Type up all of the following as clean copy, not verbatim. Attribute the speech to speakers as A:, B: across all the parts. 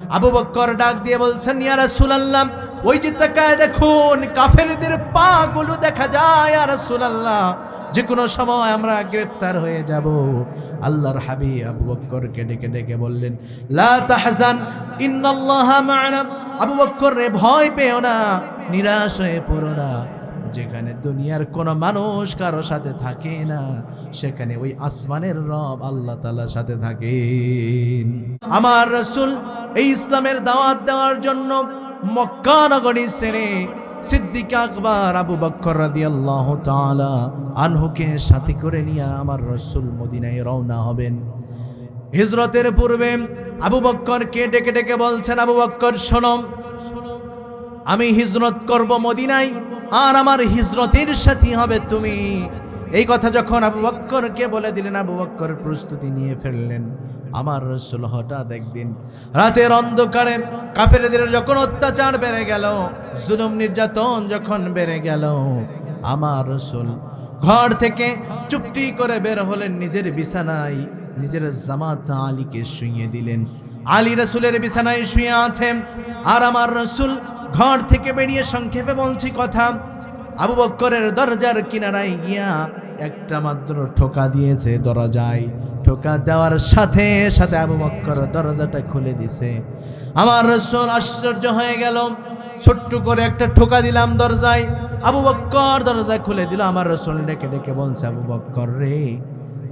A: আবু বকর ডাক দিয়ে বলছেন, ইয়া রাসূলুল্লাহ, ওই যে তাকায় দেখুন কাফেরদের পা গুলো দেখা যায় ইয়া রাসূলুল্লাহ, যে কোনো সময় আমরা গ্রেফতার হয়ে যাব। আল্লাহর হাবিব আবু বকরকে ডেকে ডেকে বললেন, লা তাহজান ইন্নাল্লাহা মা'না। আবু বকর রে, ভয় পেও না, নিরাশ হয়ে পড়ো না। যেখানে দুনিয়ার কোনো মানুষ কারো সাথে থাকে না, সেখানে ওই আসমানের রব আল্লাহ তাআলার সাথে থাকেন। আমার রাসূল এই ইসলামের দাওয়াত দেওয়ার জন্য মক্কা নগরী ছেড়ে সিদ্দিক আকবর আবু বকর রাদিয়াল্লাহু তাআলা আনহুকে সাথী করে নিয়ে আমার রাসূল মদিনায় রওনা হবেন। হিজরতের পূর্বে আবু বকরকে ডেকে ডেকে বলছেন, আবু বকর শোনো, আমি হিজরত করব মদিনায়, আর আমার হিজরতের সাথী হবে তুমি। এই কথা যখন আবু বকরকে বলে দিলেন, আবু বকর প্রস্তুতি নিয়ে ফেললেন। আমার রাসূল হঠাৎ একদিন রাতের অন্ধকারে কাফেরদের যখন অত্যাচার বেড়ে গেল, জুলুম নির্যাতন যখন বেড়ে গেল, আমার রাসূল ঘর থেকে চুপটি করে বের হলেন, নিজের বিছানায় নিজের জামাতা আলীকে শুইয়ে দিলেন। আলী রাসূলের বিছানায় শুয়ে আছেন, আর আমার রাসূল ঘর থেকে বেরিয়ে সংক্ষেপে বলছি কথা, আবু বকরের দরজার কিনারায় গিয়া একটা মাত্র ঠোকা দিয়েছে দরজায়। ঠোকা দেওয়ার সাথে সাথে আবু বকর দরজাটা খুলে দিছে। আমার রাসূল আশ্চর্য হয়ে গেল, ছোট্ট করে একটা ঠোকা দিলাম দরজায়, আবু বকর দরজা খুলে দিল। আমার রাসূল ডেকে ডেকে বলছে, আবু বকর রে,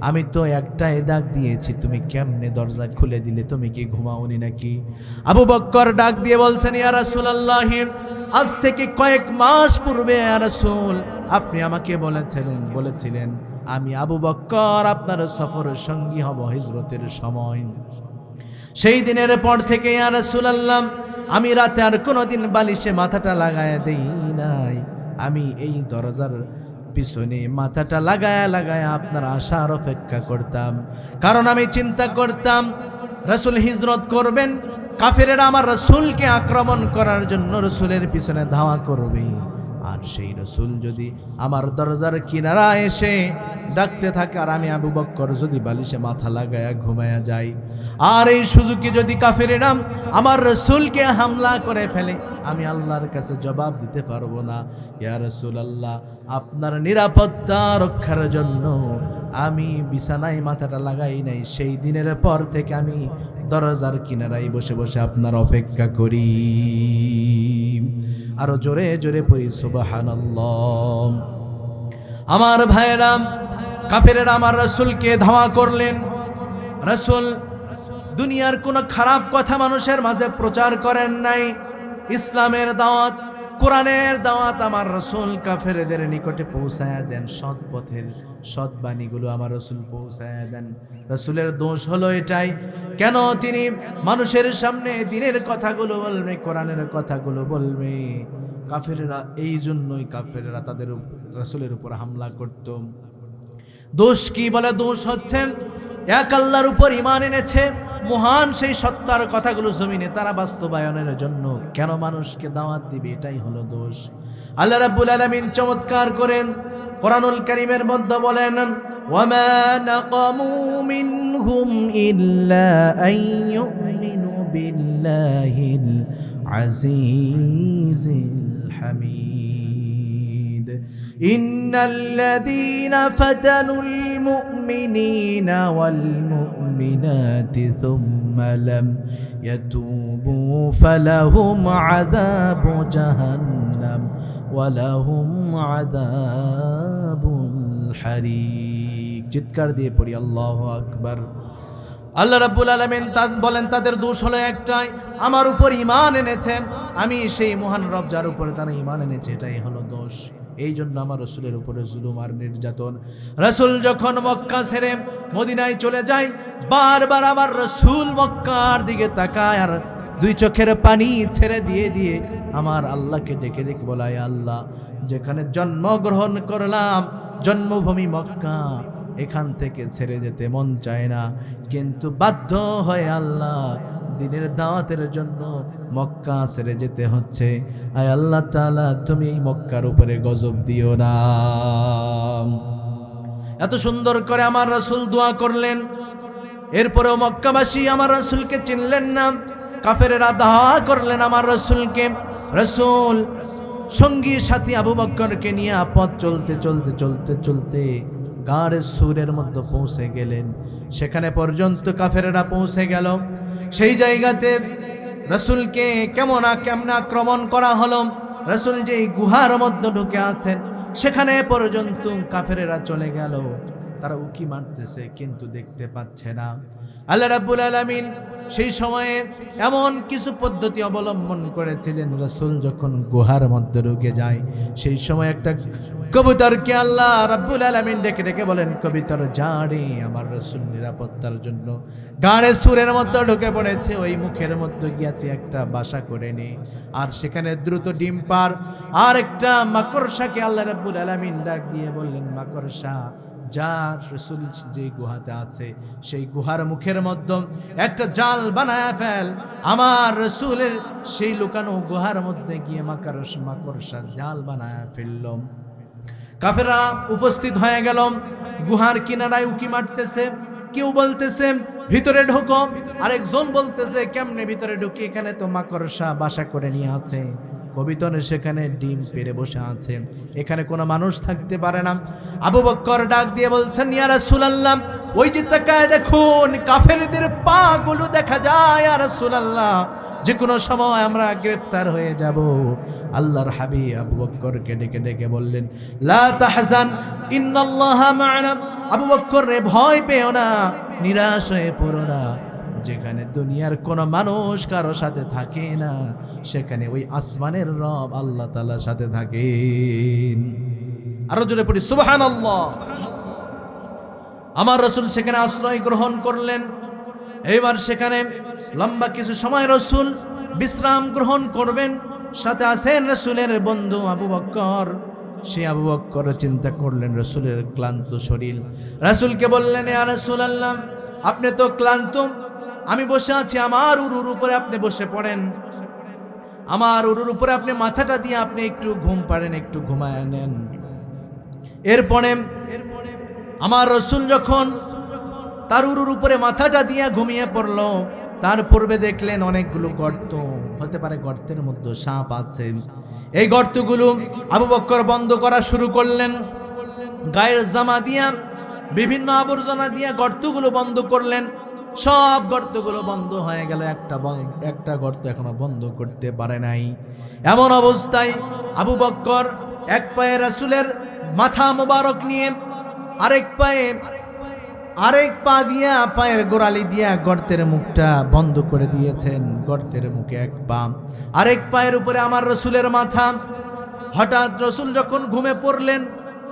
A: আমি তো একটাই ডাক দিয়েছি, তুমি কেমনে দরজা খুলে দিলে? তুমি কি ঘুমাওনি নাকি? আবু বকর ডাক দিয়ে বলছেন, ইয়া রাসূলুল্লাহ, আজ থেকে কয়েক মাস পূর্বে ইয়া রাসূল আপনি আমাকে বলেছিলেন আমি আবু বকর আপনার সফরের সঙ্গী হব হিজরতের সময়। সেই দিনের পর থেকে ইয়া রাসূলুল্লাহ আমি রাতে আর কোনোদিন বালিশে মাথাটা লাগায় দেই নাই। আমি এই দরজার পিছনে মাথাটা লাগায় আপনার আশার অপেক্ষা করতাম, কারণ আমি চিন্তা করতাম রাসূল হিজরত করবেন, কাফেরেরা আমার রাসূলকে আক্রমণ করার জন্য রাসূলের পিছনে ধাওয়া করবে, আর সেই রাসূল যদি আমার দরজার কিনারা এসে ডাকতে থাকে আর আমি আবু বকর যদি বালিশে মাথা লাগায়া ঘুমায়া যাই, আর এই সুযোগে যদি কাফেরেরা আমার রাসূলকে হামলা করে ফেলে, আমি আল্লাহর কাছে জবাব দিতে পারবো না। ইয়া রাসূলুল্লাহ, আপনার নিরাপত্তা রক্ষার জন্য আমি বিছানায় মাথাটা লাগাই নাই। সেই দিনের পর থেকে আমি দরজার কিনারায় বসে বসে আপনার অপেক্ষা করি। আরো জোরে জোরে পড়ি সুবহানাল্লাহ। আমার ভাইরা, কাফেরেরা আমার রাসূলকে ধাওয়া করলেন। রাসূল দুনিয়ার কোনো খারাপ কথা মানুষের মাঝে প্রচার করেন নাই। ইসলামের দাওয়াত, কোরআনের দাওয়াত আমার রাসূল কাফেরদের নিকটে পৌঁছায়া দেন। সৎ পথের সৎ বাণীগুলো আমার রাসূল পৌঁছায়া দেন। রাসূলের দোষ হলো এটাই, কেন তিনি মানুষের সামনে দ্বীনের কথাগুলো বলবে, কোরআনের কথাগুলো বলবে। কাফেররা এই জন্যই কাফেররা তাদের রাসূলের উপর হামলা করত। দোষ কি বলে? দোষ হচ্ছে এক আল্লাহর উপর ঈমান এনেছে, মহান সেই সত্তার কথাগুলো জমিনে তারা বাস্তবায়নের জন্য কেন মানুষকে দাওয়াত দিবে, এটাই হলো দোষ। আল্লাহ রাব্বুল আলামিন চমৎকার করেন কোরআনুল কারীমের মধ্যে বলেন, ওয়ামা নাকামু মিনহুম ইল্লা আন ইউমিনু বিল্লাহিল আজিজিল হামিদ ইন্নাল্লাযীনা ফাতানুল মুমিনিনা ওয়াল মুমিনাতি থুম্মা লাম ইয়াতুবু ফালাহুম আযাবু জাহান্নাম ওয়ালাহুম আযাবুল হারিক। চিৎকার দিয়ে পড়ি আল্লাহু আকবার। আল্লাহ রাব্বুল আলামিন বলেন তাদের দোষ হলো একটাই, আমার উপর ঈমান এনেছে, আমি সেই মহান রব যার উপরে তারা ঈমান এনেছে, এটাই হলো দোষ। এই জন্য আমার রাসূলের উপরে জুলুম আর নির্যাতন। রাসূল যখন মক্কা ছেড়ে মদিনায় চলে যায়, বারবার আমার রাসূল মক্কার দিকে তাকায় আর দুই চোখের পানি ছেড়ে দিয়ে দিয়ে আমার আল্লাহকে ডেকে ডেকে বলায়, আল্লাহ, যেখানে জন্মগ্রহণ করলাম, জন্মভূমি মক্কা, এখান থেকে ছেড়ে যেতে মন চায় না, কিন্তু বাধ্য হয়ে আল্লাহ দ্বীনের দাওয়াতের জন্য মক্কা ছেড়ে যেতে হচ্ছে। আয় আল্লাহ তাআলা, তুমি এই মক্কার উপরে গজব দিও না। এত সুন্দর করে আমার রাসূল দোয়া করলেন। এরপরেও মক্কাবাসী আমার রাসূলকে চিনলেন না। কাফেরেরা দাওয়া করলেন আমার রাসূলকে। রাসূল সঙ্গী সাথী আবু বকরকে নিয়ে পথ চলতে চলতে চলতে চলতে গাড়ে সুরের মধ্যে পৌঁছে গেলেন। সেখানে পর্যন্ত কাফেরেরা পৌঁছে গেল। সেই জায়গাতে রাসূলকে কেমন আক্রমণ করা হলো। রাসূল যে গুহার মধ্যে ঢুকে আছেন সেখানে পর্যন্ত কাফেরেরা চলে গেল। তারা উকি মারতেছে কিন্তু দেখতে পাচ্ছে না। আল্লাহ রাব্বুল আলামিন সেই সময়ে এমন কিছু পদ্ধতি অবলম্বন করেছিলেন। রাসূল যখন গুহার মধ্যে ঢুকে যায় সেই সময় একটা কবুতরকে আল্লাহ রাব্বুল আলামিন ডেকে ডেকে বলেন, কবুতর যা রে, আমার রাসূল নিরাপত্তার জন্য গাড়ে সুরের মধ্যে ঢুকে পড়েছে, ওই মুখের মধ্যে গিয়েছে একটা বাসা করে নে। আর সেখানে দ্রুত ডিম পার আর একটা মাকড়সাকে আল্লাহ রাব্বুল আলামিন ডাক দিয়ে বললেন, মাকড়সা যা রাসূল যে গুহাতে আছে সেই গুহার মুখের মধ্যে একটা জাল বানায় ফেল। আমার রাসূলের সেই লুকানো গুহার মধ্যে গিয়ে মাকড়সা জাল বানায় ফেলল। কাফেররা উপস্থিত হয়ে গেল। গুহার কিনারায় উকি মারতেছে। কেউ বলতেছে ভিতরে ঢোকো, আরেকজন বলতেছে কেমনে ভিতরে ঢুকি, এখানে তো মাকড়সা বাসা করে নিয়ে আছে। কবিতরে সেখানে ডিম পেড়ে বসে আছে, এখানে কোনো মানুষ থাকতে পারে না। আবু বকর ডাক দিয়ে বলছেন, ইয়া রাসূলুল্লাহ, ওই যে তাকায় দেখুন কাফেরদের পা গুলো দেখা যায়। ইয়া রাসূলুল্লাহ, যে কোনো সময় আমরা গ্রেফতার হয়ে যাব। আল্লাহর হাবিব আবু বকরকে ডেকে ডেকে বললেন, লা তাহজান ইন্নাল্লাহা মা'না। আবু বকর রে, ভয় পেও না, নিরাশ হয়ে পড়ো না। যেখানে দুনিয়ার কোনো মানুষ কারো সাথে থাকে না, সেখানে ওই আসমানের রব আল্লাহ তাআলার সাথে থাকেন। আরো জোরে পড়ি সুবহানাল্লাহ। আমার রাসূল সেখানে আশ্রয় গ্রহণ করলেন। এবার সেখানে লম্বা কিছু সময় রাসূল বিশ্রাম গ্রহণ করবেন। সাথে আছেন রাসূলের বন্ধু আবু বকর। সে আবু বকর চিন্তা করলেন রাসূলের ক্লান্ত শরীর। রাসূলকে বললেন, ইয়া রাসূলুল্লাহ, আপনি তো ক্লান্ত, আমি বসে আছি, আমার উরুর উপরে আপনি বসে পড়েন। আমার উরুর উপরে আপনি মাথাটা দিয়ে আপনি একটু ঘুম পাড়েন, একটু ঘুমায় নেন। এরপরে আমার রাসূল যখন তার উরুর উপরে মাথাটা দিয়ে ঘুমিয়ে পড়ল, তার পূর্বে দেখলেন অনেকগুলো গর্ত, হতে পারে গর্তের মধ্যে সাপ আছে। এই গর্তগুলো আবু বকর বন্ধ করা শুরু করলেন। গায়ের জামা দিয়া বিভিন্ন আবর্জনা দিয়া গর্তগুলো বন্ধ করলেন। সব গর্তগুলো বন্ধ হয়ে গেল, একটা গর্ত এখনো বন্ধ করতে পারে নাই। এমন অবস্থায় আবু বকর এক পায়ে রাসূলের মাথা মোবারক নিয়ে আরেক পা দিয়া পায়ের গোড়ালি দিয়া গর্তের মুখটা বন্ধ করে দিয়েছেন। গর্তের মুখে এক পা, আরেক পায়ের উপরে আমার রাসূলের মাথা। হঠাৎ রাসূল যখন ঘুমে পড়লেন,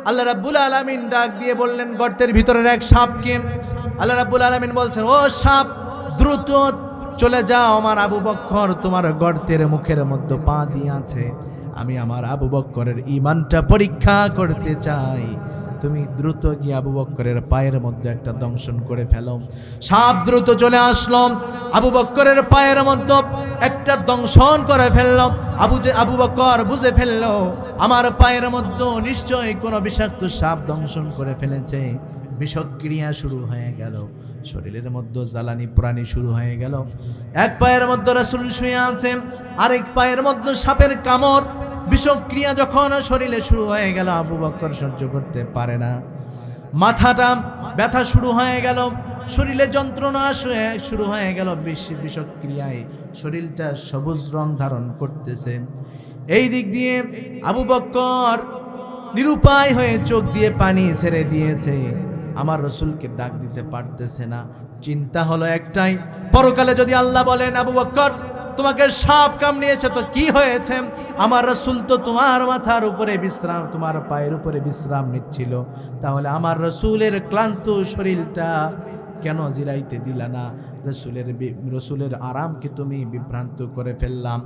A: আল্লাহ রাব্বুল আলামিন ডাক দিয়ে বললেন, গর্তের ভিতরের এক সাপকে। আল্লাহ রাব্বুল আলামিন বলছেন, ও সাপ, দ্রুত চলে যাও, আমার আবু বকর তোমার গর্তের মুখের মধ্যে পা দিয়ে আছে। আমি আমার আবু বকরের ঈমানটা পরীক্ষা করতে চাই। তুমি দ্রুত গিয়ে আবু বকরের পায়ের মধ্যে একটা দংশন করে ফেলো। সাপ দ্রুত চলে আসলো, আবু বকরের পায়ের মধ্যে একটা দংশন করে ফেললো। আবু বকর বুঝে ফেললো আমার পায়ের মধ্যে নিশ্চয়ই কোনো বিষাক্ত সাপ দংশন করে ফেলেছে। বিষক্রিয়া শুরু হয়ে গেল, শরীরের মধ্যে জ্বালানি প্রাণী শুরু হয়ে গেল। এক পায়ের মধ্যে রাসূল শুয়ে আছে, আরেক পায়ের মধ্যে সাপের কামড়। বিষক্রিয়া যখন শরীরে শুরু হয়ে গেল, আবু বকর সহ্য করতে পারে না। মাথাটা ব্যথা শুরু হয়ে গেল, শরীরে যন্ত্রণা শুরু হয়ে গেল। বিষক্রিয়ায় শরীরটা সবুজ রং ধারণ করতেছে। এই দিক দিয়ে আবু বকর নিরুপায় হয়ে চোখ দিয়ে পানি ছেড়ে দিয়েছে। আমার রাসূলকে ডাক দিতে পারতেছে না। চিন্তা হলো একটাই, পরকালে যদি আল্লাহ বলেন, আবু বকর তোমাকে সাপ কামড়িয়েছে তো কি হয়েছে, আমার রাসূল তো তোমার মাথার উপরে বিশ্রাম, তোমার পায়ের উপরে বিশ্রাম নিচ্ছিল, তাহলে আমার রাসূলের ক্লান্ত শরীরটা কেন জিরাইতে দিলা না? রসুলের আরামকে তুমি বিভ্রান্ত করে ফেললাম।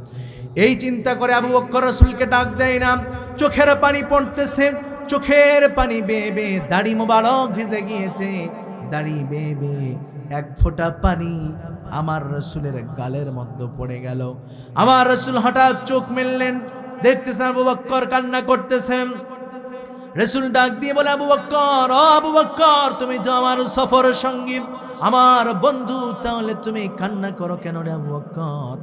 A: এই চিন্তা করে আবু বকর রাসূলকে ডাক দেয় না। চোখের পানি পড়তেছে, চোখের পানি বেয়ে বেয়ে দাড়ি মোবারক ভিজে গিয়েছে। দাড়ি বেয়ে বেয়ে এক ফোঁটা পানি আমার রাসূলের গালের মধ্যে পড়ে গেল। আমার রাসূল হঠাৎ চোখ মেললেন, দেখতেছেন আবু বকর কান্না করতেছেন। রাসূল ডাক দিয়ে বলে, আবু বকর, ও আবু বকর, তুমি তো আমার সফর সঙ্গী, আমার বন্ধু, তাহলে তুমি কান্না করো কেন রে আবু বকর?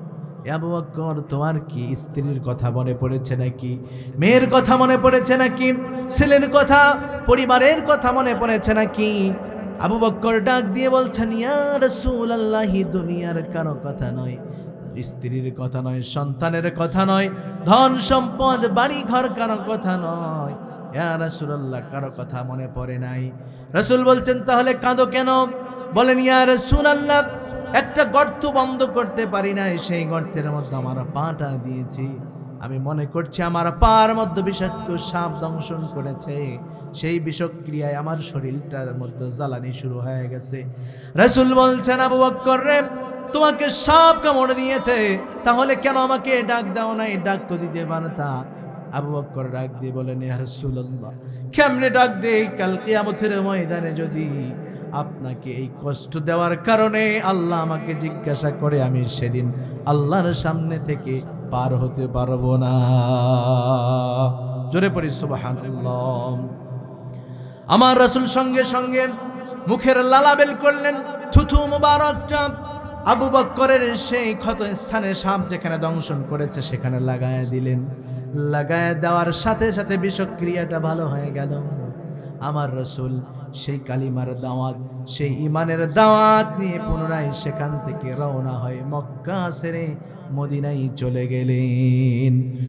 A: আবু বকর, তোমার কি স্ত্রীর কথা মনে পড়েছে নাকি? মেয়ের কথা মনে পড়েছে নাকি? ছেলের কথা, পরিবারের কথা মনে পড়েছে নাকি? আবু বকর ডাক দিয়ে বলছেন, ইয়া রাসূলুল্লাহ, দুনিয়ার কারো কথা নয়, স্ত্রীর কথা নয়, সন্তানের কথা নয়, ধন সম্পদ বাড়ি ঘর কারো কথা নয়, ইয়া রাসূলুল্লাহ, কারো কথা মনে পড়ে নাই। রাসূল বলছেন, তাহলে কাঁদো কেন? বলেন, ইয়া রাসূলুল্লাহ, একটা গর্ত বন্ধ করতে পারি নাই, সেই গর্তের মধ্যে আমার পাটা দিয়েছি, আমি মনে করছি আমার পার মধ্যে বিষাক্ত সাপ দংশন করেছে, সেই বিষক্রিয়ায় আমার শরীরটার মধ্যে জ্বালানি শুরু হয়ে গেছে। রাসূল বলছেন, আবু বকর রে, তোমাকে সাপ কামড় দিয়েছে, তাহলে কেন আমাকে ডাক দাও নাই? ডাক তো দিতে পারতা। আবু বকর ডাক দিয়ে বলেন, ইয়া রাসূলুল্লাহ, কেমনে ডাক দেই? কাল কিয়ামতের ময়দানে যদি আপনাকে এই কষ্ট দেওয়ার কারণে আল্লাহ আমাকে জিজ্ঞাসা করে, আমি সেদিন আল্লাহর সামনে থেকে পার হতে পারবো না। জোরে পড়ি সুবহানাল্লাহ। আমার রাসূল সঙ্গে সঙ্গে মুখের লালাবেল করলেন, থুথু মুবারকটা আবু বকরের সেই ক্ষত স্থানে সাপ যেখানে দংশন করেছে সেখানে লাগায় দিলেন। লাগায় দেওয়ার সাথে সাথে বিষক্রিয়াটা ভালো হয়ে গেল। আমার রাসূল সেই কালিমার দাওয়াত, সেই ইমানের দাওয়াত নিয়ে পুনরায় সেখান থেকে রওনা হয়ে মক্কা ছেড়ে মদিনায় চলে গেলেন।